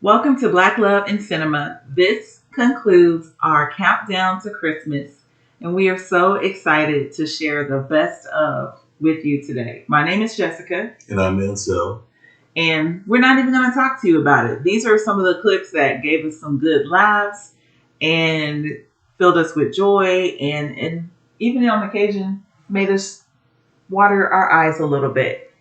Welcome to Black Love and Cinema. This concludes our countdown to Christmas, and we are so excited to share the best of with you today. My name is Jessica, And I'm Mansell. and we're not even going to talk to you about it. These are some of the clips that gave us some good laughs and filled us with joy, and even on occasion made us water our eyes a little bit.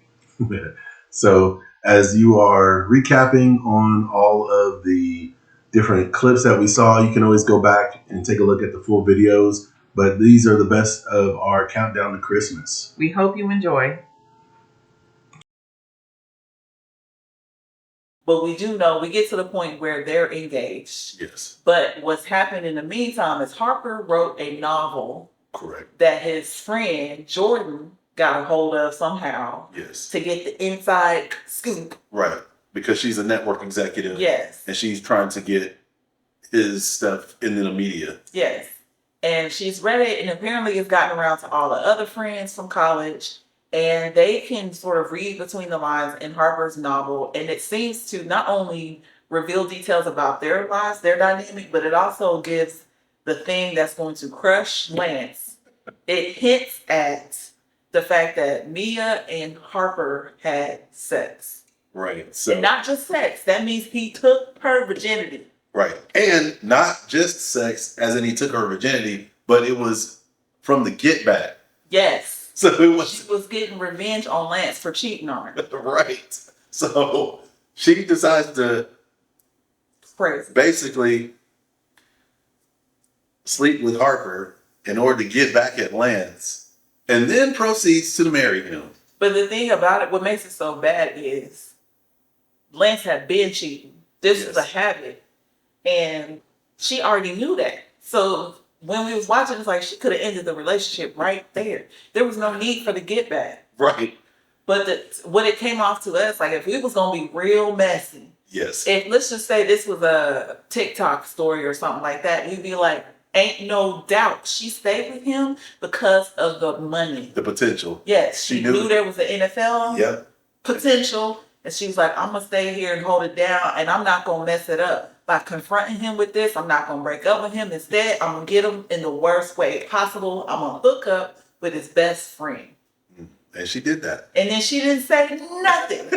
So, as you are recapping on all of the different clips that we saw, you can always go back and take a look at the full videos. But these are the best of our countdown to Christmas. We hope you enjoy. But we do know we get to the point where they're engaged. Yes. But what's happened in the meantime is Harper wrote a novel. Correct. That his friend Jordan got a hold of somehow. Yes. To get the inside scoop. Right. Because she's a network executive. Yes. And she's trying to get his stuff in the media. Yes. And she's read it, and apparently it's gotten around to all the other friends from college. And they can sort of read between the lines in Harper's novel. And it seems to not only reveal details about their lives, their dynamic, but it also gives the thing that's going to crush Lance. It hints at the fact that Mia and Harper had sex. Right. So, and not just sex. That means he took her virginity. Right. And not just sex, as in he took her virginity, but it was from the get back. Yes. So it was. She was getting revenge on Lance for cheating on her. Right. So she decides to basically sleep with Harper in order to get back at Lance, and then proceeds to marry him. But the thing about it, what makes it so bad is Lance had been cheating. This is a habit. And she already knew that. So when we was watching, it's like she could have ended the relationship right there. There was no need for the get back. Right. But what it came off to us, like if we was going to be real messy. Yes. If let's just say this was a TikTok story or something like that, we'd be like, ain't no doubt she stayed with him because of the money. The potential. Yes. She knew there was an NFL potential. And she was like, I'm going to stay here and hold it down. And I'm not going to mess it up. By confronting him with this, I'm not going to break up with him. Instead, I'm going to get him in the worst way possible. I'm going to hook up with his best friend. And she did that. And then she didn't say nothing.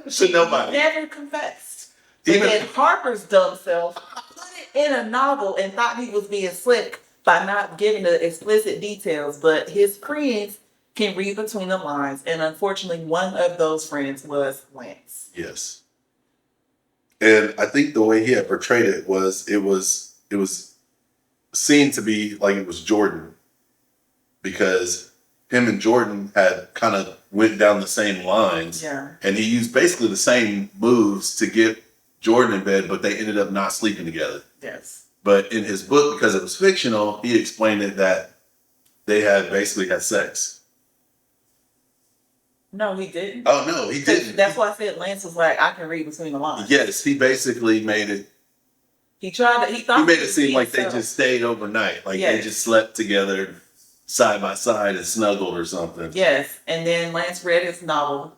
To nobody. Never confessed. But then Harper's dumb self put it in a novel and thought he was being slick by not giving the explicit details. But his friends can read between the lines. And unfortunately, one of those friends was Lance. Yes. And I think the way he had portrayed it was seen to be like it was Jordan, because him and Jordan had kind of went down the same lines. Yeah. And he used basically the same moves to get Jordan in bed, but they ended up not sleeping together. Yes. But in his book, because it was fictional, he explained it that they had basically had sex. No, he didn't. Oh, no, he didn't. That's why I said Lance was like, I can read between the lines. Yes, he basically made it. He tried to, He made it seem like they just stayed overnight. Like they just slept together side by side and snuggled or something. Yes. And then Lance read his novel.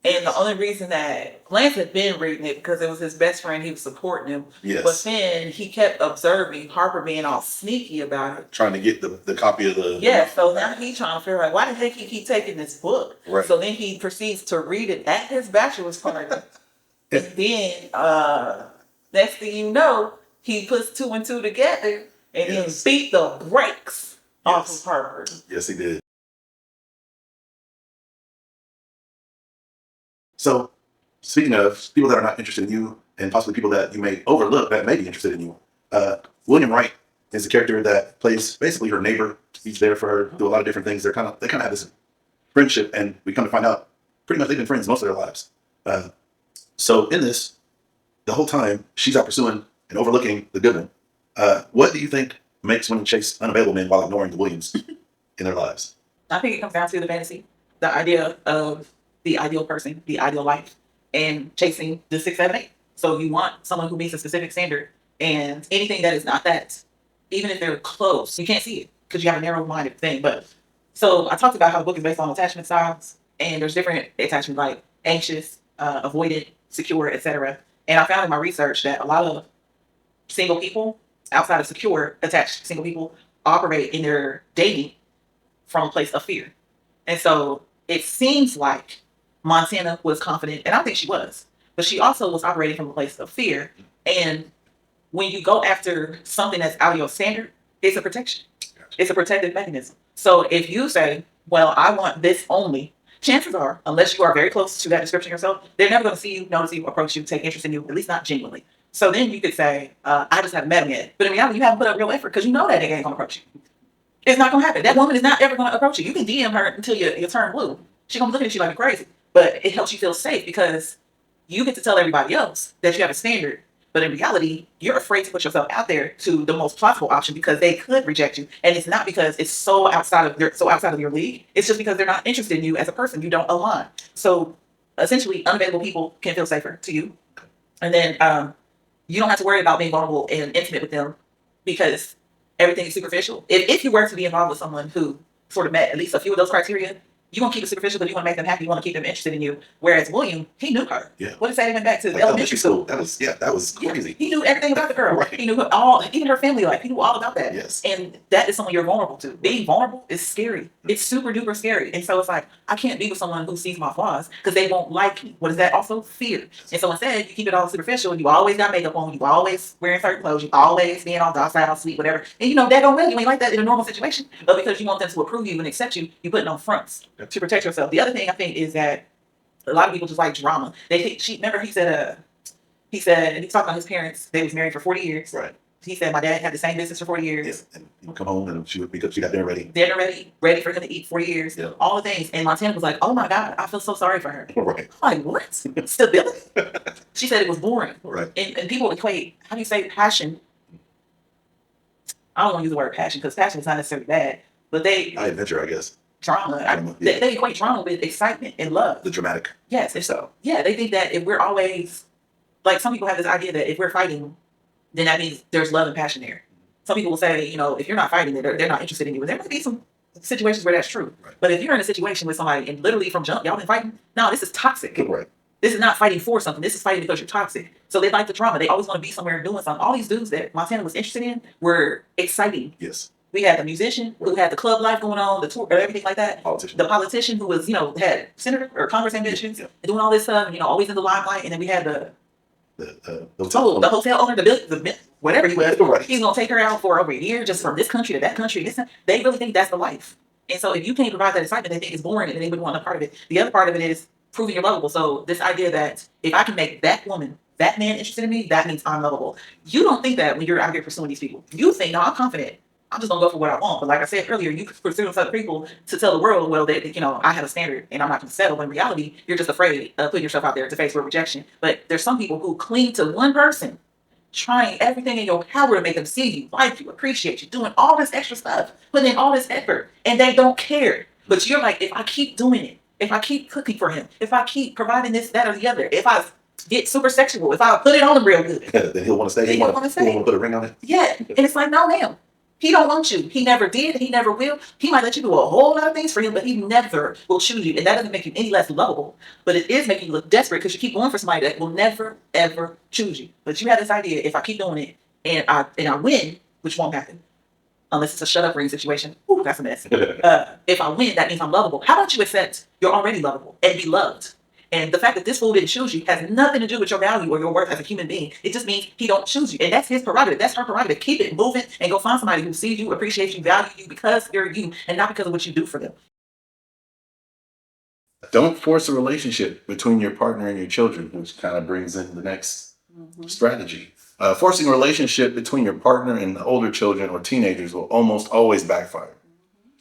And the only reason that Lance had been reading it because it was his best friend, he was supporting him. Yes. But then he kept observing Harper being all sneaky about it. Trying to get the copy of the... Yeah, so now he's trying to figure out, why the heck he keep taking this book? Right. So then he proceeds to read it at his bachelor's party. And then, next thing you know, he puts two and two together and then beat the brakes off of Harper. Yes, he did. So, speaking of people that are not interested in you, and possibly people that you may overlook that may be interested in you, William Wright is the character that plays basically her neighbor. He's there for her, do a lot of different things. They kind of have this friendship, and we come to find out pretty much they've been friends most of their lives. So in this, the whole time she's out pursuing and overlooking the good men. What do you think makes women chase unavailable men while ignoring the Williams in their lives? I think it comes down to the fantasy, the idea of the ideal person, the ideal life, and chasing the 6, 7, 8. So you want someone who meets a specific standard, and anything that is not that, even if they're close, you can't see it because you have a narrow-minded thing. But so I talked about how the book is based on attachment styles, and there's different attachments like anxious, avoidant, secure, etc. And I found in my research that a lot of single people, outside of secure attached single people, operate in their dating from a place of fear. And so it seems like Montana was confident, and I think she was, but she also was operating from a place of fear. And when you go after something that's out of your standard, it's a protection. It's a protective mechanism. So if you say, well, I want this only, chances are, unless you are very close to that description yourself, they're never going to see you, notice you, approach you, take interest in you, at least not genuinely. So then you could say, I just haven't met him yet. But in reality, you haven't put up real effort because you know that nigga ain't going to approach you. It's not going to happen. That woman is not ever going to approach you. You can DM her until you turn blue. She's going to be looking at you like you're crazy. But it helps you feel safe because you get to tell everybody else that you have a standard. But in reality, you're afraid to put yourself out there to the most plausible option because they could reject you. And it's not because it's so outside of your league. It's just because they're not interested in you as a person. You don't align. So essentially, unavailable people can feel safer to you. And then you don't have to worry about being vulnerable and intimate with them because everything is superficial. If you were to be involved with someone who sort of met at least a few of those criteria, you want to keep it superficial, but you want to make them happy. You want to keep them interested in you. Whereas William, he knew her. Yeah. What did they went back to Like elementary school? That was crazy. Yeah. He knew everything about the girl. Right. He knew all, even her family life. He knew all about that. Yes. And that is someone you're vulnerable to. Being vulnerable is scary. It's super duper scary. And so it's like, I can't be with someone who sees my flaws because they won't like me. What is that? Also fear. And so instead, you keep it all superficial. You always got makeup on. You always wearing certain clothes. You always being all docile, sweet, whatever. And you know, that don't really, you ain't like that in a normal situation. But because you want them to approve you and accept you, you putting on fronts to protect yourself. The other thing I think is that a lot of people just like drama. They think remember he said he talked about his parents. They was married for 40 years. Right. He said my dad had the same business for 40 years. Yeah. And you come home and she got dinner ready. Dinner ready for him to eat 40 years. Yeah. All the things. And Montana was like, oh my God, I feel so sorry for her. Right. I'm like, what? Stability? She said it was boring. Right. And people equate, how do you say passion? I don't want to use the word passion because passion is not necessarily bad, but Adventure, I guess. Drama. Yeah. They equate drama with excitement and love. The dramatic. Yes, if so. Yeah, they think that if we're always, like some people have this idea that if we're fighting, then that means there's love and passion there. Some people will say, you know, if you're not fighting, they're not interested in you. And there might be some situations where that's true. Right. But if you're in a situation with somebody and literally from jump, y'all been fighting, no, this is toxic. Right. This is not fighting for something. This is fighting because you're toxic. So they like the drama. They always want to be somewhere doing something. All these dudes that Montana was interested in were exciting. Yes. We had the musician who had the club life going on, the tour, or everything like that. Politician. The politician who was, you know, had senator or Congress ambitions, Yeah. and doing all this stuff, you know, always in the limelight. And then we had The hotel owner, the whatever he was. Right. He's gonna take her out for over a year, just from this country to that country. They really think that's the life. And so if you can't provide that excitement, they think it's boring, and they wouldn't want a part of it. The other part of it is proving you're lovable. So this idea that if I can make that woman, that man interested in me, that means I'm lovable. You don't think that when you're out here pursuing these people. You think, no, I'm confident. I'm just gonna go for what I want. But like I said earlier, you pursue other people to tell the world, well, that you know, I have a standard and I'm not gonna settle. In reality, you're just afraid of putting yourself out there to face rejection. But there's some people who cling to one person, trying everything in your power to make them see you, like you, appreciate you, doing all this extra stuff, putting in all this effort, and they don't care. But you're like, if I keep doing it, if I keep cooking for him, if I keep providing this, that, or the other, if I get super sexual, if I put it on him real good, then he'll want to stay. Then he'll wanna stay. He'll want to put a ring on it. yeah. And it's like, no, ma'am. He don't want you. He never did. He never will. He might let you do a whole lot of things for him, but he never will choose you. And that doesn't make you any less lovable. But it is making you look desperate because you keep going for somebody that will never, ever choose you. But you have this idea, if I keep doing it and I win, which won't happen, unless it's a shut up ring situation. Ooh, that's a mess. If I win, that means I'm lovable. How about you accept you're already lovable and be loved? And the fact that this fool didn't choose you has nothing to do with your value or your worth as a human being. It just means he don't choose you. And that's his prerogative. That's her prerogative. Keep it moving and go find somebody who sees you, appreciates you, values you because you're you and not because of what you do for them. Don't force a relationship between your partner and your children, which kind of brings in the next strategy. Forcing a relationship between your partner and the older children or teenagers will almost always backfire.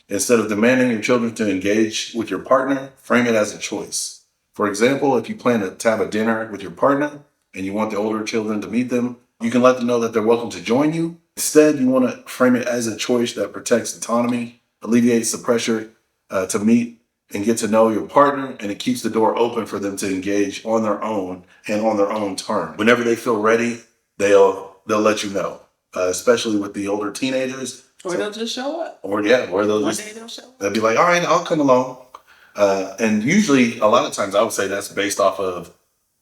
Instead of demanding your children to engage with your partner, frame it as a choice. For example, if you plan to have a dinner with your partner and you want the older children to meet them, you can let them know that they're welcome to join you. Instead, you want to frame it as a choice that protects autonomy, alleviates the pressure to meet and get to know your partner, and it keeps the door open for them to engage on their own and on their own terms. Whenever they feel ready, they'll let you know, especially with the older teenagers. Or they'll just show up. Or they'll One just, day they'll show up. they'll be like, all right, I'll come along. And usually, a lot of times, I would say that's based off of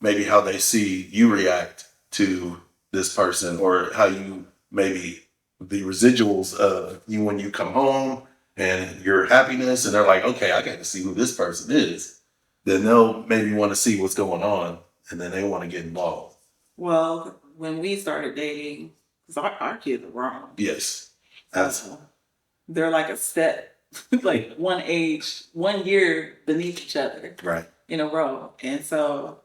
maybe how they see you react to this person, or how you maybe the residuals of you when you come home and your happiness, and they're like, okay, I got to see who this person is. Then they'll maybe want to see what's going on, and then they want to get involved. Well, when we started dating, because our kids are grown. Yes, that's They're like a step, like 1 year beneath each other right. in a row. And so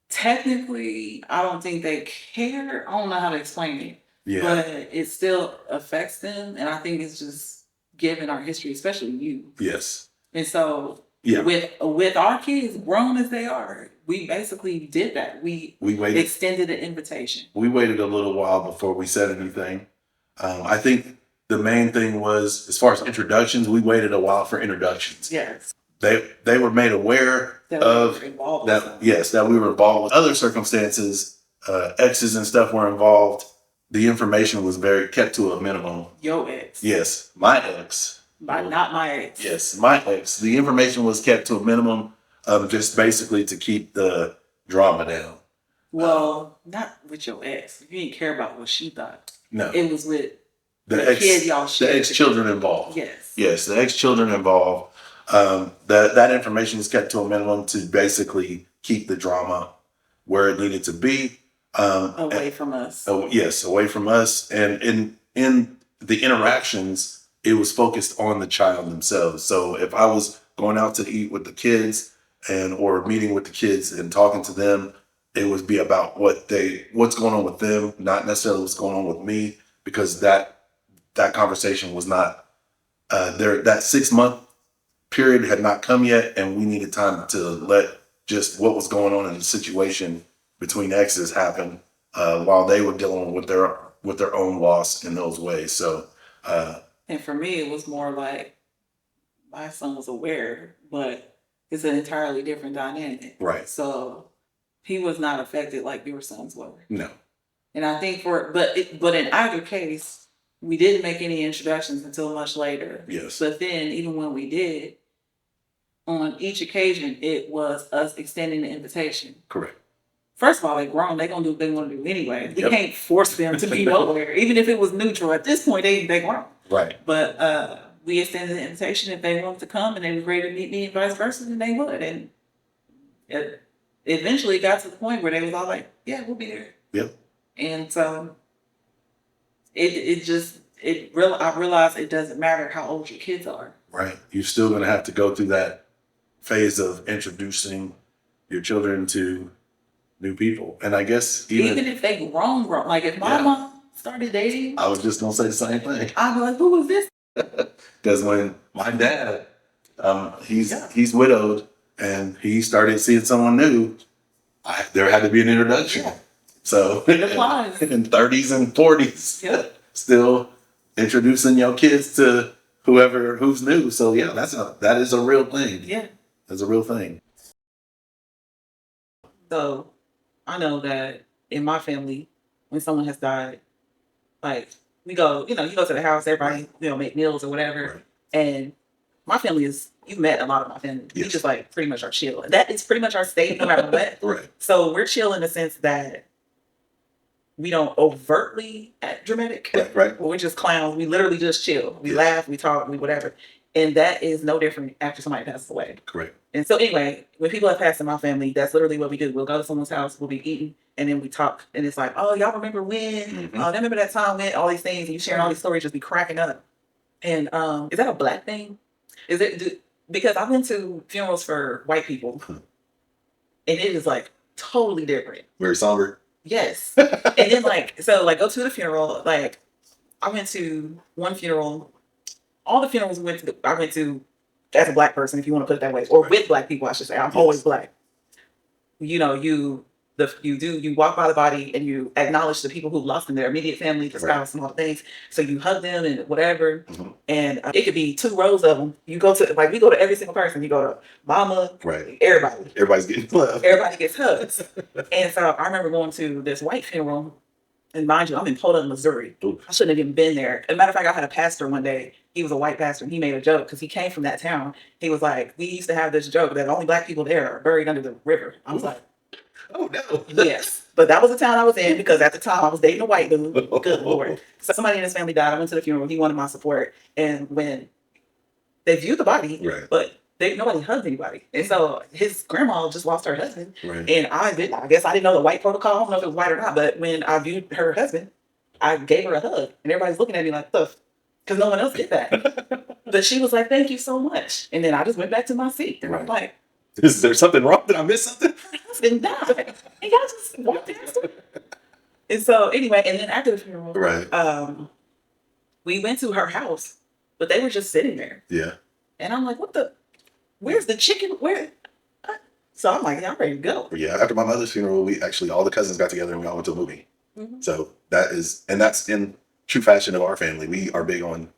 technically, I don't think they care. I don't know how to explain it, Yeah, but it still affects them. And I think it's just given our history, especially you. yes, And so yeah. with our kids, grown as they are, we basically did that. We waited. extended an invitation. We waited a little while before we said anything. I think the main thing was, as far as introductions, we waited a while for introductions. Yes. They were made aware That of we were involved with that. something. Yes, that we were involved with other circumstances. Exes and stuff were involved. The information was very kept to a minimum. Your ex. Yes, my ex. Not my ex. Yes, my ex. The information was kept to a minimum, just basically to keep the drama down. Well, not with your ex. You didn't care about what she thought. No, It was with the the kid y'all the shared. ex children involved. Yes. Yes, the ex children involved. That information is kept to a minimum to basically keep the drama where it needed to be. Away from us. Oh, yes, away from us. And in the interactions, it was focused on the child themselves. So if I was going out to eat with the kids or meeting with the kids and talking to them, it would be about what's going on with them, not necessarily what's going on with me, because that conversation was not there. That 6-month period had not come yet, and we needed time to let just what was going on in the situation between exes happen while they were dealing with their own loss in those ways. So, And for me, it was more like my son was aware, but it's an entirely different dynamic. right? So he was not affected like your sons were. No, And I think but in either case, we didn't make any introductions until much later. yes, But then even when we did, on each occasion, it was us extending the invitation. correct. First of all, they're grown. They're going to do what they want to do anyway. We Yep. can't force them to be nowhere. Even if it was neutral, at this point, they grown. Right. But we extended the invitation if they wanted to come and they were ready to meet me and vice versa, then they would. And it eventually got to the point where they was all like, yeah, we'll be there. Yep. And so I realized it doesn't matter how old your kids are. Right. You're still going to have to go through that phase of introducing your children to new people. And I guess Even if they grown. Like if my Yeah. mom started dating, I was just going to say the same thing. I'd be like, who is this? Because when my dad, he's Yeah. he's widowed, and he started seeing someone new, there had to be an introduction. Yeah. So It applies. in 30s and 40s, Yeah. still introducing your kids to who's new. So yeah, that is a real thing. Yeah. That's a real thing. So I know that in my family, when someone has died, like we go, you go to the house, everybody, make meals or whatever. Right. And my family you've met a lot of my family. We Yes. just like pretty much are chill. That is pretty much our state no matter what. Right. So we're chill in the sense that we don't overtly act dramatic. Right. We're just clowns. We literally just chill. We Yes. laugh, we talk, we whatever. And that is no different after somebody passes away. Correct. And so anyway, when people have passed in my family, that's literally what we do. We'll go to someone's house, we'll be eating, and then we talk. And it's like, oh, y'all remember when? Mhm. Oh, remember that time when? All these things. And you sharing all these stories, just be cracking up. And is that a black thing? Because I've been to funerals for white people, and it is like totally different. Very somber. Yes. And then go to the funeral. Like I went to one funeral. All the funerals I went to as a black person, if you want to put it that way, or with black people, I should say. I'm always black. You walk by the body and you acknowledge the people who lost in their immediate family, the spouse, and all the things. So you hug them and whatever. Mhm. And it could be 2 rows of them. You go to we go to every single person. You go to mama, Right. everybody. Everybody's getting love. Everybody gets hugs. And so I remember going to this white funeral. And mind you, I'm in Poland, Missouri. Ooh. I shouldn't have even been there. As a matter of fact, I had a pastor one day. He was a white pastor, and he made a joke because he came from that town. He was like, we used to have this joke that only black people there are buried under the river. I was like, Oh no. Yes. But that was the town I was in because at the time I was dating a white dude. Good Lord. So somebody in his family died. I went to the funeral. He wanted my support. And when they viewed the body, Right. but nobody hugged anybody. And so his grandma just lost her husband. Right. And I guess I didn't know the white protocol. I don't know if it was white or not. But when I viewed her husband, I gave her a hug. And everybody's looking at me like, because no one else did that. But she was like, thank you so much. And then I just went back to my seat. And I'm like, Is there something wrong? Did I miss something? her husband died. And y'all just walked past her. And so anyway, and then after the funeral, Right. we went to her house, but they were just sitting there. Yeah. And I'm like, where's the chicken? Where? So I'm like, yeah, I'm ready to go. Yeah. After my mother's funeral, we actually, all the cousins got together and we all went to a movie. Mhm. So that's in true fashion of our family. We are big on,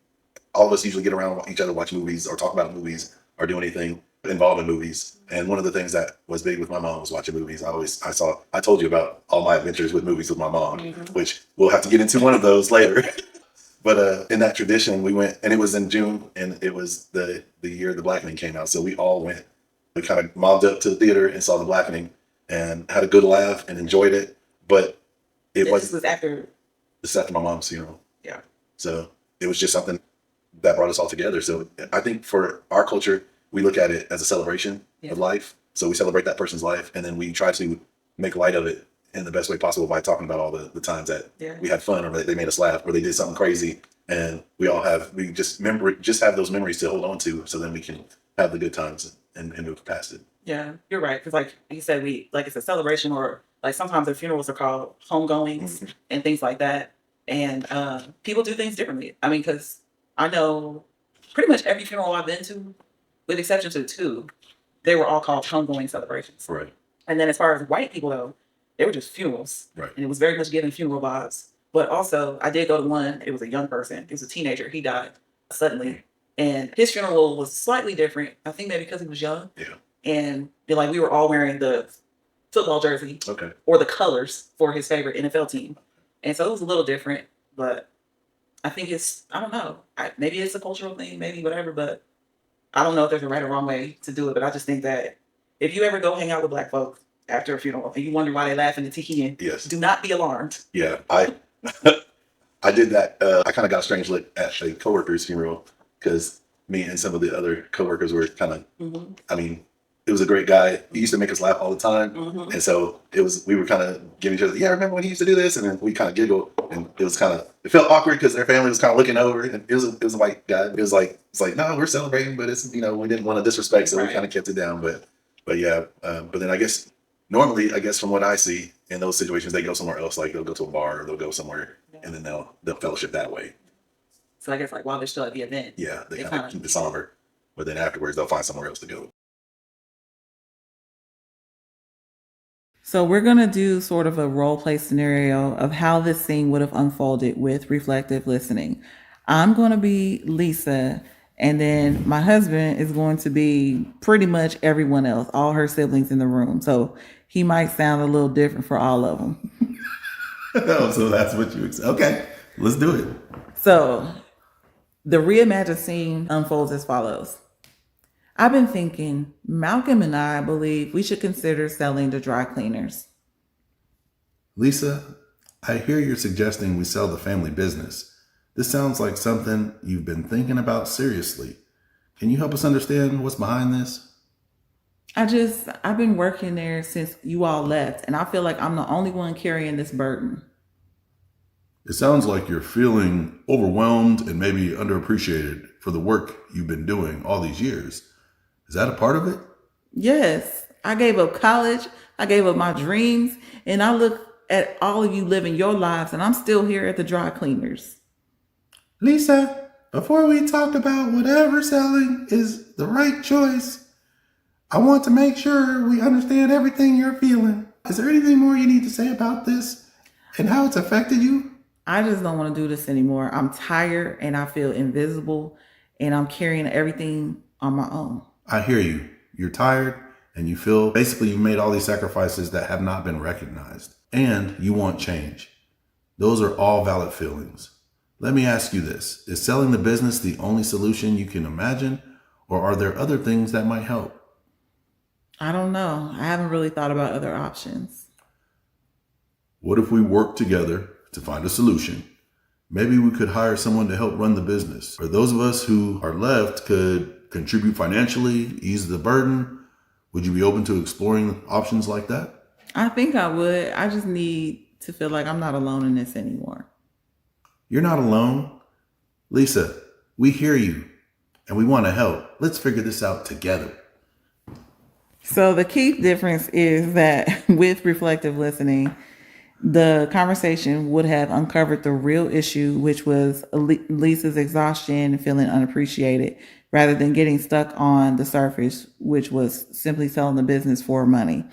all of us usually get around each other, watch movies or talk about movies or do anything involved in movies. And one of the things that was big with my mom was watching movies. I told you about all my adventures with movies with my mom, which we'll have to get into one of those later. But in that tradition, we went, and it was in June, and it was the year The Blackening came out. So we all went. We kind of mobbed up to the theater and saw The Blackening, and had a good laugh and enjoyed it. But This was after. this after my mom's funeral. Yeah. So it was just something that brought us all together. So I think for our culture, we look at it as a celebration of life. So we celebrate that person's life, and then we try to make light of it in the best way possible by talking about all the times that we had fun, or they made us laugh, or they did something crazy. And we just have those memories to hold on to, so then we can have the good times and move past it. Yeah, you're right. Because like you said, it's a celebration, or like sometimes their funerals are called homegoings and things like that. And people do things differently. I mean, because I know pretty much every funeral I've been to, with exception to two, they were all called homegoing celebrations. Right. And then as far as white people though, they were just funerals. Right. And it was very much giving funeral vibes. But also I did go to one, it was a young person, it was a teenager, he died suddenly. And his funeral was slightly different. I think maybe because he was young. Yeah. And like we were all wearing the football jersey Okay. or the colors for his favorite NFL team. And so it was a little different, but I think I don't know. Maybe it's a cultural thing, maybe whatever, but I don't know if there's a right or wrong way to do it. But I just think that if you ever go hang out with black folks after a funeral and you wonder why they laugh in the tiki, Yes. do not be alarmed. Yeah. I did that. I kind of got a strange look at a coworker's funeral because me and some of the other coworkers were kind of, I mean, it was a great guy. He used to make us laugh all the time. And so we were kind of giving each other, yeah, remember when he used to do this? And then we kind of giggled, and it felt awkward because their family was kind of looking over, and it was a white guy. It's like, no, we're celebrating, but it's, we didn't want to disrespect. So we kind of kept it down, but yeah. But then I guess from what I see in those situations, they go somewhere else. Like they'll go to a bar or they'll go somewhere, and then they'll fellowship that way. So I guess like while they're still at the event. Yeah. They kind of keep it somber, but then afterwards they'll find somewhere else to go. So we're going to do sort of a role play scenario of how this scene would have unfolded with reflective listening. I'm going to be Lisa, and then my husband is going to be pretty much everyone else, all her siblings in the room. So he might sound a little different for all of them. Oh, so that's what you expect. Okay, let's do it. So the reimagined scene unfolds as follows. I've been thinking, Malcolm and I believe we should consider selling the dry cleaners. Lisa, I hear you're suggesting we sell the family business. This sounds like something you've been thinking about seriously. Can you help us understand what's behind this? I've been working there since you all left, and I feel like I'm the only one carrying this burden. It sounds like you're feeling overwhelmed and maybe underappreciated for the work you've been doing all these years. Is that a part of it? Yes, I gave up college, I gave up my dreams, and I look at all of you living your lives, and I'm still here at the dry cleaners. Lisa, before we talk about whatever selling is the right choice, I want to make sure we understand everything you're feeling. Is there anything more you need to say about this and how it's affected you? I just don't want to do this anymore. I'm tired and I feel invisible, and I'm carrying everything on my own. I hear you. You're tired and you feel basically you made all these sacrifices that have not been recognized, and you want change. Those are all valid feelings. Let me ask you this. Is selling the business the only solution you can imagine, or are there other things that might help? I don't know. I haven't really thought about other options. What if we work together to find a solution? Maybe we could hire someone to help run the business. Or those of us who are left could contribute financially, ease the burden. Would you be open to exploring options like that? I think I would. I just need to feel like I'm not alone in this anymore. You're not alone. Lisa, we hear you and we want to help. Let's figure this out together. So the key difference is that with reflective listening, the conversation would have uncovered the real issue, which was Lisa's exhaustion and feeling unappreciated, rather than getting stuck on the surface, which was simply selling the business for money.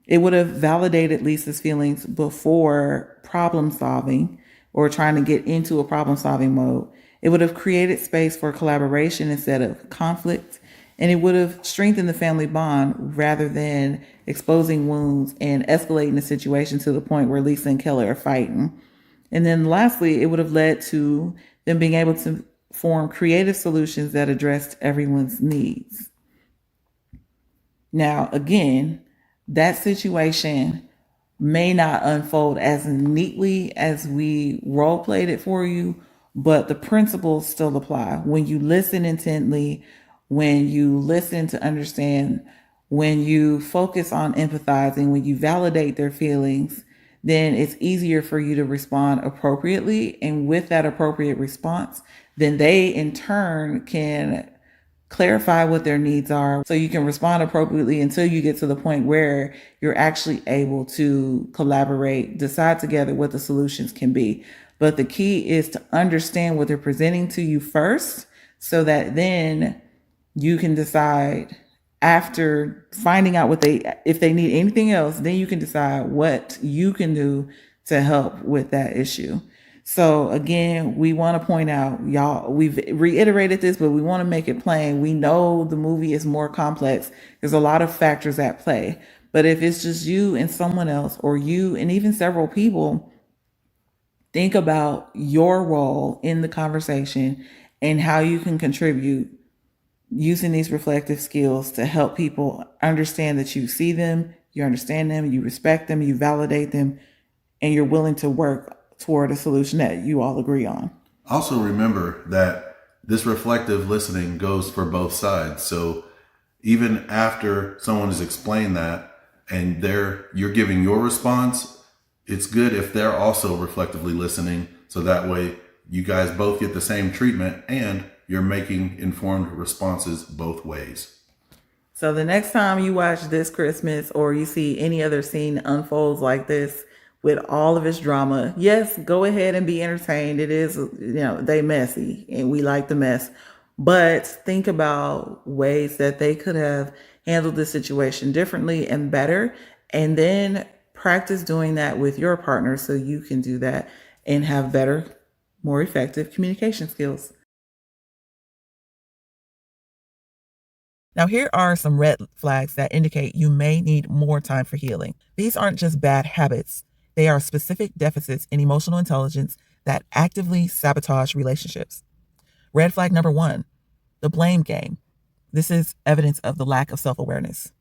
It would have validated Lisa's feelings before problem solving or trying to get into a problem solving mode. It would have created space for collaboration instead of conflict. And it would have strengthened the family bond rather than exposing wounds and escalating the situation to the point where Lisa and Kelly are fighting. And then lastly, it would have led to them being able to form creative solutions that addressed everyone's needs. Now, again, that situation may not unfold as neatly as we role played it for you, but the principles still apply. When you listen intently, when you listen to understand, when you focus on empathizing, when you validate their feelings, then it's easier for you to respond appropriately. And with that appropriate response, then they in turn can clarify what their needs are so you can respond appropriately until you get to the point where you're actually able to collaborate, decide together what the solutions can be. But the key is to understand what they're presenting to you first so that then you can decide after finding out if they need anything else, then you can decide what you can do to help with that issue. So again, we want to point out, y'all, we've reiterated this, but we want to make it plain. We know the movie is more complex. There's a lot of factors at play. But if it's just you and someone else, or you and even several people, think about your role in the conversation and how you can contribute using these reflective skills to help people understand that you see them, you understand them, you respect them, you validate them, and you're willing to work toward a solution that you all agree on. Also remember that this reflective listening goes for both sides. So even after someone has explained that and you're giving your response, it's good if they're also reflectively listening. So that way you guys both get the same treatment and you're making informed responses both ways. So the next time you watch This Christmas or you see any other scene unfolds like this with all of its drama, yes, go ahead and be entertained. It is, they messy and we like the mess. But think about ways that they could have handled the situation differently and better. And then practice doing that with your partner so you can do that and have better, more effective communication skills. Now, here are some red flags that indicate you may need more time for healing. These aren't just bad habits. They are specific deficits in emotional intelligence that actively sabotage relationships. Red flag number 1, the blame game. This is evidence of the lack of self-awareness.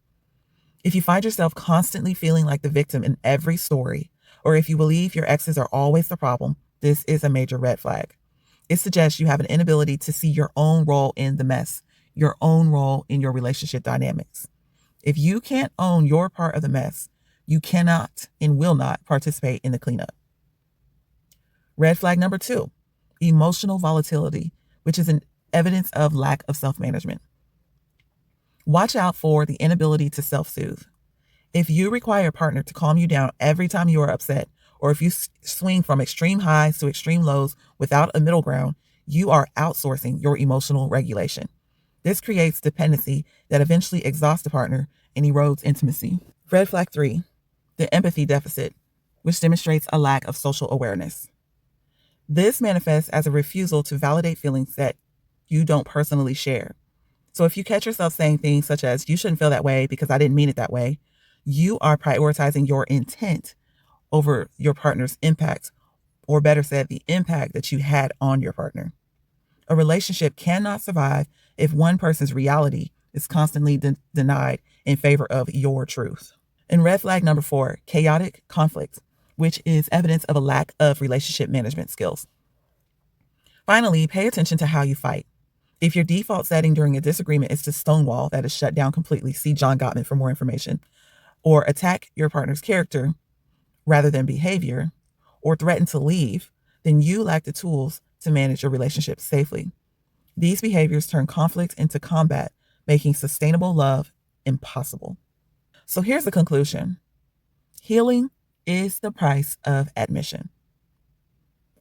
If you find yourself constantly feeling like the victim in every story, or if you believe your exes are always the problem, this is a major red flag. It suggests you have an inability to see your own role in the mess, your own role in your relationship dynamics. If you can't own your part of the mess, you cannot and will not participate in the cleanup. Red flag number 2, emotional volatility, which is an evidence of lack of self-management. Watch out for the inability to self-soothe. If you require a partner to calm you down every time you are upset, or if you swing from extreme highs to extreme lows without a middle ground, you are outsourcing your emotional regulation. This creates dependency that eventually exhausts the partner and erodes intimacy. Red flag 3, the empathy deficit, which demonstrates a lack of social awareness. This manifests as a refusal to validate feelings that you don't personally share. So if you catch yourself saying things such as, you shouldn't feel that way because I didn't mean it that way, you are prioritizing your intent over your partner's impact, or better said, the impact that you had on your partner. A relationship cannot survive if one person's reality is constantly denied in favor of your truth. And red flag number 4, chaotic conflict, which is evidence of a lack of relationship management skills. Finally, pay attention to how you fight. If your default setting during a disagreement is to stonewall, that is shut down completely, see John Gottman for more information, or attack your partner's character rather than behavior, or threaten to leave, then you lack the tools to manage your relationship safely. These behaviors turn conflict into combat, making sustainable love impossible. So here's the conclusion. Healing is the price of admission.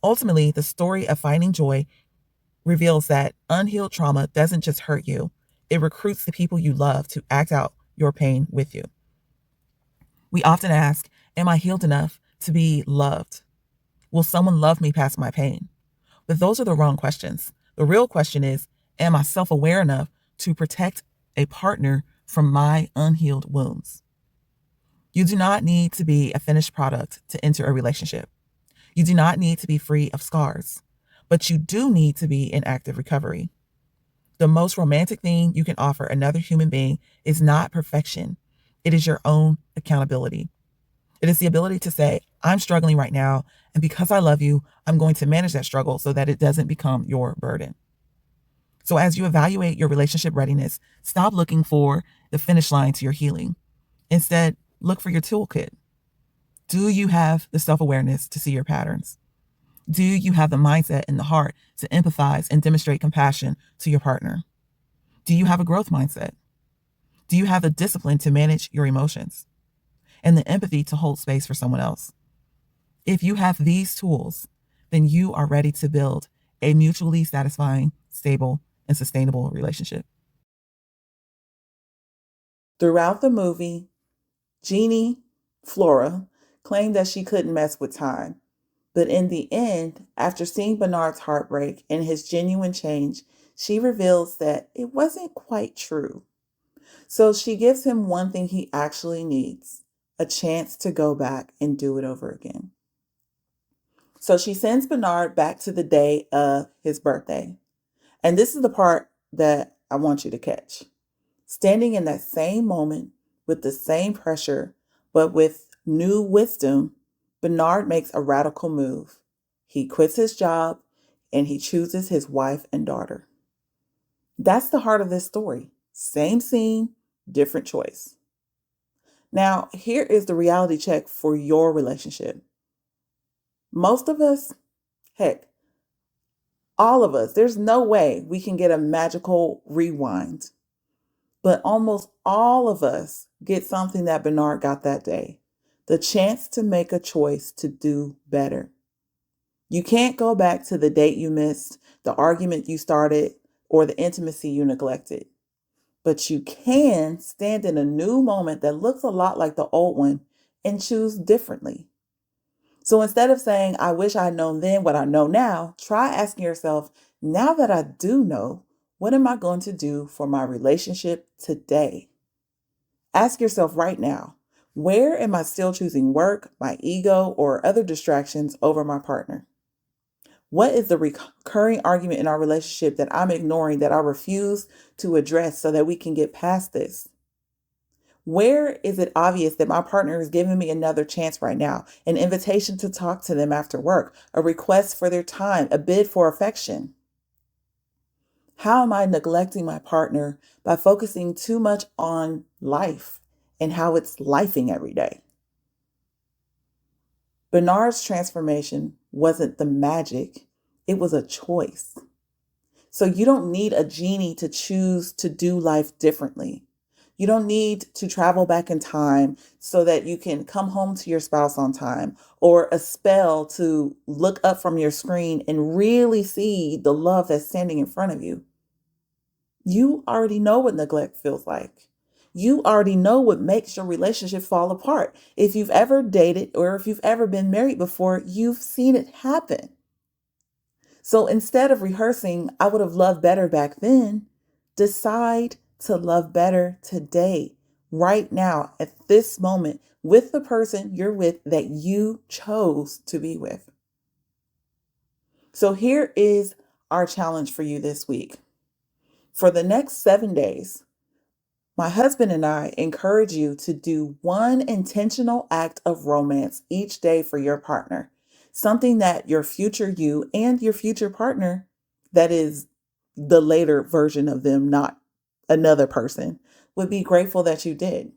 Ultimately, the story of finding joy reveals that unhealed trauma doesn't just hurt you, it recruits the people you love to act out your pain with you. We often ask, am I healed enough to be loved? Will someone love me past my pain? But those are the wrong questions. The real question is, am I self-aware enough to protect a partner from my unhealed wounds? You do not need to be a finished product to enter a relationship. You do not need to be free of scars, but you do need to be in active recovery. The most romantic thing you can offer another human being is not perfection. It is your own accountability. It is the ability to say, I'm struggling right now, and because I love you, I'm going to manage that struggle so that it doesn't become your burden. So as you evaluate your relationship readiness, stop looking for the finish line to your healing. Instead, look for your toolkit. Do you have the self-awareness to see your patterns? Do you have the mindset and the heart to empathize and demonstrate compassion to your partner? Do you have a growth mindset? Do you have the discipline to manage your emotions and the empathy to hold space for someone else? If you have these tools, then you are ready to build a mutually satisfying, stable, and sustainable relationship. Throughout the movie, Jeannie, Flora, claimed that she couldn't mess with time. But in the end, after seeing Bernard's heartbreak and his genuine change, she reveals that it wasn't quite true. So she gives him one thing he actually needs, a chance to go back and do it over again. So she sends Bernard back to the day of his birthday. And this is the part that I want you to catch. Standing in that same moment with the same pressure, but with new wisdom, Bernard makes a radical move. He quits his job and he chooses his wife and daughter. That's the heart of this story. Same scene, different choice. Now, here is the reality check for your relationship. Most of us, heck, all of us, there's no way we can get a magical rewind. But almost all of us get something that Bernard got that day. The chance to make a choice to do better. You can't go back to the date you missed, the argument you started, or the intimacy you neglected. But you can stand in a new moment that looks a lot like the old one and choose differently. So instead of saying, I wish I'd known then what I know now, try asking yourself, now that I do know, what am I going to do for my relationship today? Ask yourself right now, where am I still choosing work, my ego, or other distractions over my partner? What is the recurring argument in our relationship that I'm ignoring, that I refuse to address so that we can get past this? Where is it obvious that my partner is giving me another chance right now? An invitation to talk to them after work, a request for their time, a bid for affection. How am I neglecting my partner by focusing too much on life and how it's lifing every day? Bernard's transformation wasn't the magic, it was a choice. So you don't need a genie to choose to do life differently. You don't need to travel back in time so that you can come home to your spouse on time, or a spell to look up from your screen and really see the love that's standing in front of you. You already know what neglect feels like. You already know what makes your relationship fall apart. If you've ever dated or if you've ever been married before, you've seen it happen. So instead of rehearsing, I would have loved better back then, decide to love better today, right now, at this moment, with the person you're with that you chose to be with. So here is our challenge for you this week. For the next 7 days, My husband and I encourage you to do one intentional act of romance each day for your partner, something that your future you and your future partner, that is the later version of them, not another person, would be grateful that you did.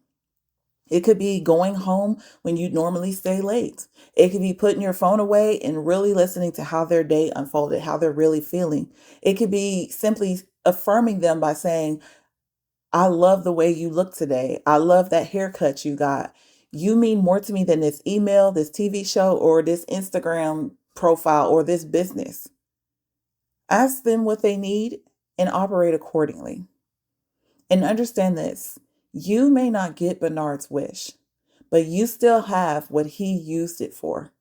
It could be going home when you normally stay late. It could be putting your phone away and really listening to how their day unfolded, how they're really feeling. It could be simply affirming them by saying, I love the way you look today. I love that haircut you got. You mean more to me than this email, this TV show, or this Instagram profile, or this business. Ask them what they need and operate accordingly. And understand this, you may not get Bernard's wish, but you still have what he used it for,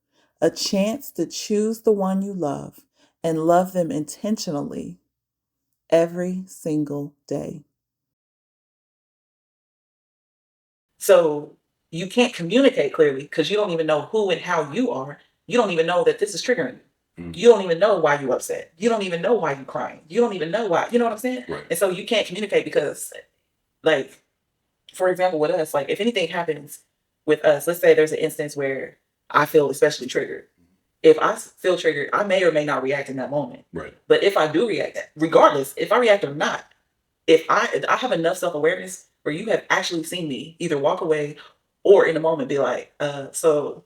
a chance to choose the one you love and love them intentionally every single day. So you can't communicate clearly because you don't even know who and how you are. You don't even know that this is triggering you. Mm. You don't even know why you're upset. You don't even know why you're crying. You don't even know why. You know what I'm saying? Right. And so you can't communicate because, like, for example, with us, like if anything happens with us, let's say there's an instance where I feel especially triggered. If I feel triggered, I may or may not react in that moment. Right. But if I do react, regardless, if I react or not, if I have enough self-awareness where you have actually seen me either walk away or in the moment be like, so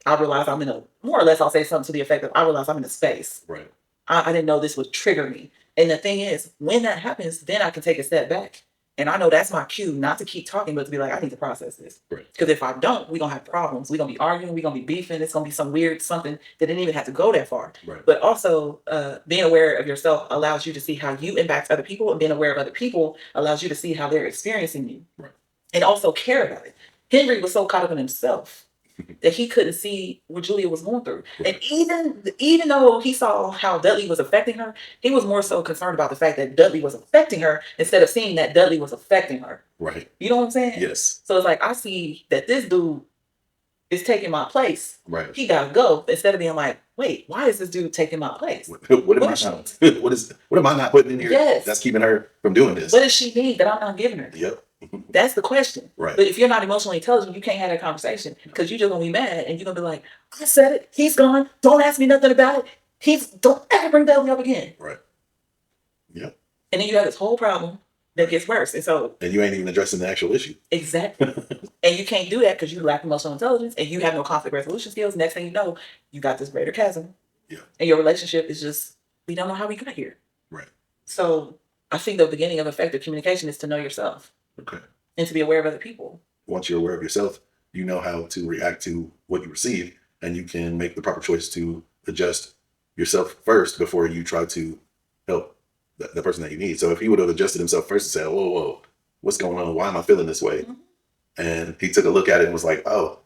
I realize I'm in a, more or less, I'll say something to the effect of, I realize I'm in a space. Right. I didn't know this would trigger me. And the thing is, when that happens, then I can take a step back. And I know that's my cue not to keep talking, but to be like, I need to process this. Right. Because if I don't, we're going to have problems. We're going to be arguing. We're going to be beefing. It's going to be some weird something that didn't even have to go that far. Right. But also, being aware of yourself allows you to see how you impact other people. And being aware of other people allows you to see how they're experiencing you. Right. And also care about it. Henry was so caught up in himself that he couldn't see what Julia was going through. Right. And even though he saw how Dudley was affecting her, he was more so concerned about the fact that Dudley was affecting her instead of seeing that Dudley was affecting her. Right. You know what I'm saying? Yes. So it's like, I see that this dude is taking my place. Right. He gotta go, instead of being like, wait, why is this dude taking my place? What am What I is not? What am I not putting in here? Yes. That's keeping her from doing this. What does she need that I'm not giving her? Yep. That's the question. Right. But if you're not emotionally intelligent, you can't have that conversation because you're just gonna be mad and you're gonna be like, I said it, he's gone, don't ask me nothing about it. Don't ever bring Dudley up again. Right. Yep. And then you have this whole problem that gets worse. And so, And you ain't even addressing the actual issue. exactly. And you can't do that because you lack emotional intelligence and you have no conflict resolution skills. Next thing you know, you got this greater chasm. Yeah. And your relationship is just, we don't know how we got here. Right. So I think the beginning of effective communication is to know yourself Okay. and to be aware of other people. Once you're aware of yourself, you know how to react to what you receive, and you can make the proper choice to adjust yourself first before you try to help the person that you need. So if he would have adjusted himself first and said, whoa, what's going on? Why am I feeling this way? Mm-hmm. And he took a look at it and was like, oh,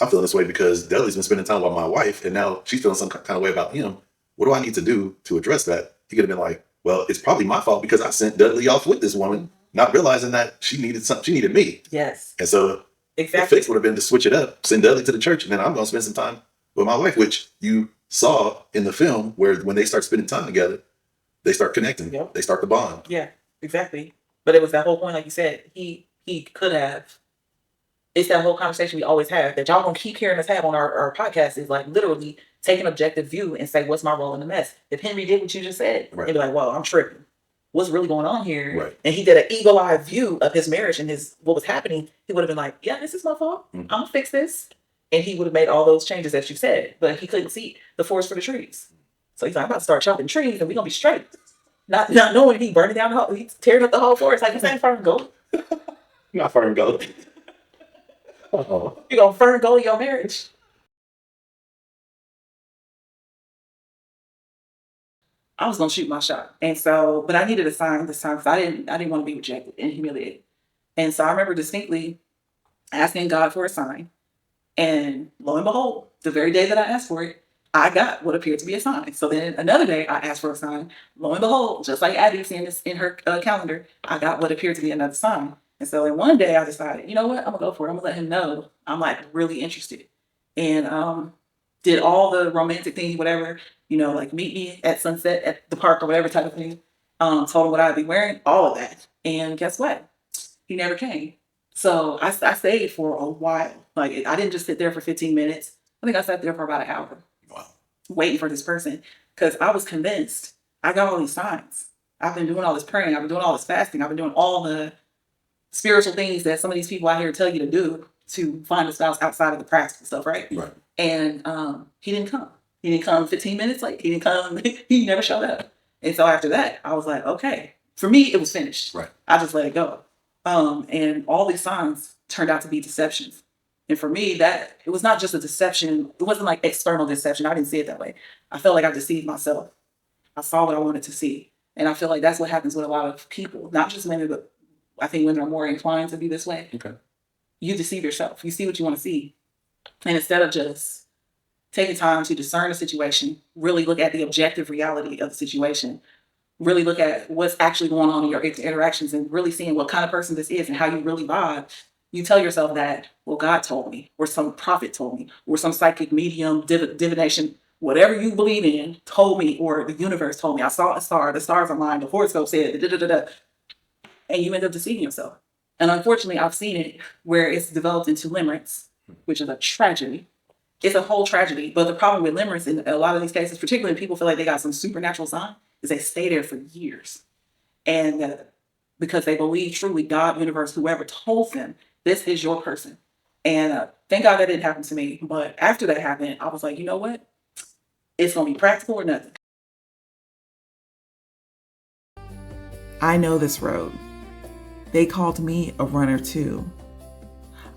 I'm feeling this way because Dudley's been spending time with my wife, and now she's feeling some kind of way about him. What do I need to do to address that? He could have been like, well, it's probably my fault because I sent Dudley off with this woman, not realizing that she needed something. She needed me. Yes. And so the Exactly. fix would have been to switch it up, send Dudley to the church, and then I'm going to spend some time with my wife, which you saw in the film where when they start spending time together, they start connecting. Yep. They start to bond. Yeah, exactly. But it was that whole point, like you said, he could have. It's that whole conversation we always have that y'all gonna keep hearing us have on our podcast is like literally take an objective view and say, what's my role in the mess? If Henry did what you just said, Right. and be like, well, I'm tripping. What's really going on here? Right. And he did an eagle-eye view of his marriage and what was happening. He would have been like, yeah, this is my fault. Mhm. I'm gonna fix this. And he would have made all those changes that you said, but he couldn't see the forest for the trees. So he's like, I'm about to start chopping trees and we're gonna be straight. Not knowing he burning down the whole, he's tearing up the whole forest. Like you saying, fern goat. Not fern goat. Oh. You gonna fern goat your marriage. I was gonna shoot my shot, and so, but I needed a sign this time because I didn't want to be rejected and humiliated. And so I remember distinctly asking God for a sign, and lo and behold, the very day that I asked for it, I got what appeared to be a sign. So then another day I asked for a sign. Lo and behold, just like Addie seeing this in her calendar, I got what appeared to be another sign. And so in one day I decided, you know what, I'm gonna go for it. I'm gonna let him know I'm like really interested, and did all the romantic things, whatever, like meet me at sunset at the park or whatever type of thing. Told him what I'd be wearing, all of that. And guess what? He never came. So I stayed for a while. Like, I didn't just sit there for 15 minutes. I think I sat there for about an hour Wow. waiting for this person because I was convinced I got all these signs. I've been doing all this praying. I've been doing all this fasting. I've been doing all the spiritual things that some of these people out here tell you to do to find a spouse outside of the practical stuff, right? Right. And he didn't come. He didn't come 15 minutes late. He didn't come. He never showed up. And so after that, I was like, okay. For me, it was finished. Right. I just let it go. And all these signs turned out to be deceptions. And for me, that it was not just a deception. It wasn't like external deception. I didn't see it that way. I felt like I deceived myself. I saw what I wanted to see. And I feel like that's what happens with a lot of people, not just women, but I think women are more inclined to be this way. Okay. You deceive yourself. You see what you want to see. And instead of just taking time to discern the situation, really look at the objective reality of the situation, really look at what's actually going on in your interactions and really seeing what kind of person this is and how you really vibe, you tell yourself that, well, God told me, or some prophet told me, or some psychic medium, divination, whatever you believe in, told me, or the universe told me. I saw a star, the stars aligned, the horoscope said, da, da, da, da, and you end up deceiving yourself. And unfortunately, I've seen it where it's developed into limerence, which is a tragedy. It's a whole tragedy. But the problem with limerence in a lot of these cases, particularly when people feel like they got some supernatural sign, is they stay there for years. And because they believe truly God, universe, whoever told them, this is your person. And thank God that didn't happen to me. But after that happened, I was like, you know what? It's going to be practical or nothing. I know this road. They called me a runner too.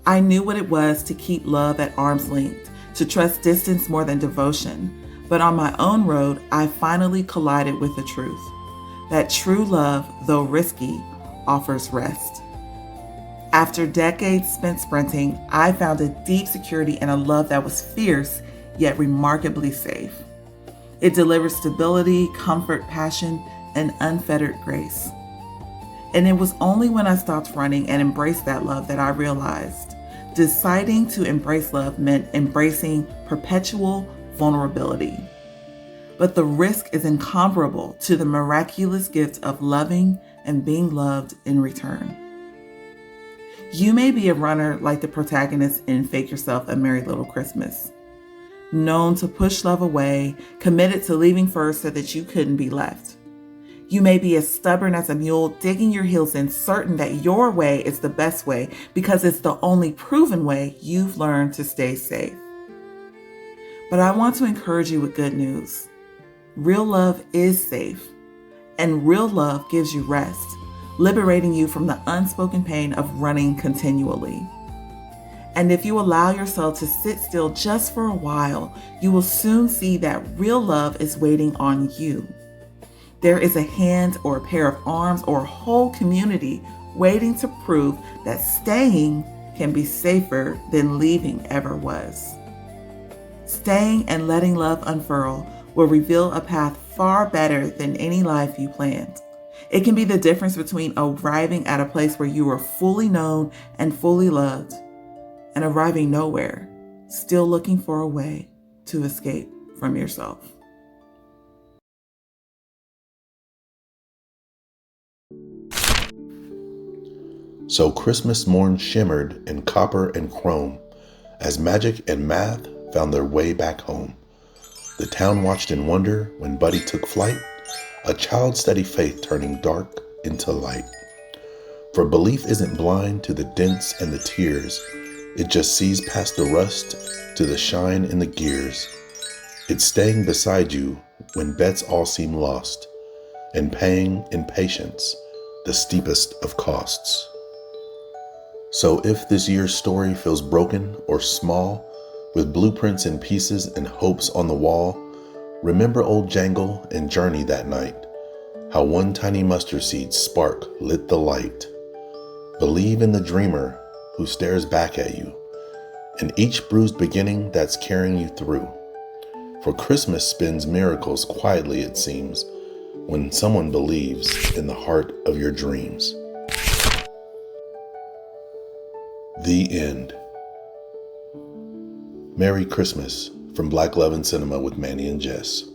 I knew what it was to keep love at arm's length, to trust distance more than devotion. But on my own road, I finally collided with the truth that true love, though risky, offers rest. After decades spent sprinting, I found a deep security and a love that was fierce, yet remarkably safe. It delivers stability, comfort, passion, and unfettered grace. And it was only when I stopped running and embraced that love that I realized deciding to embrace love meant embracing perpetual vulnerability. But the risk is incomparable to the miraculous gift of loving and being loved in return. You may be a runner like the protagonist in Fake Yourself a Merry Little Christmas, known to push love away, committed to leaving first so that you couldn't be left. You may be as stubborn as a mule, digging your heels in, certain that your way is the best way because it's the only proven way you've learned to stay safe. But I want to encourage you with good news. Real love is safe, and real love gives you rest, liberating you from the unspoken pain of running continually. And if you allow yourself to sit still just for a while, you will soon see that real love is waiting on you. There is a hand or a pair of arms or a whole community waiting to prove that staying can be safer than leaving ever was. Staying and letting love unfurl will reveal a path far better than any life you planned. It can be the difference between arriving at a place where you are fully known and fully loved and arriving nowhere, still looking for a way to escape from yourself. So Christmas morn shimmered in copper and chrome as magic and math found their way back home. The town watched in wonder when Buddy took flight, a child's steady faith turning dark into light. For belief isn't blind to the dents and the tears, it just sees past the rust to the shine in the gears. It's staying beside you when bets all seem lost, and paying in patience the steepest of costs. So if this year's story feels broken or small, with blueprints in pieces and hopes on the wall, remember old Jangle and Journey that night, how one tiny mustard seed spark lit the light. Believe in the dreamer who stares back at you, and each bruised beginning that's carrying you through. For Christmas spins miracles quietly, it seems, when someone believes in the heart of your dreams. The end. Merry Christmas from Black Love and Cinema with Manny and Jess.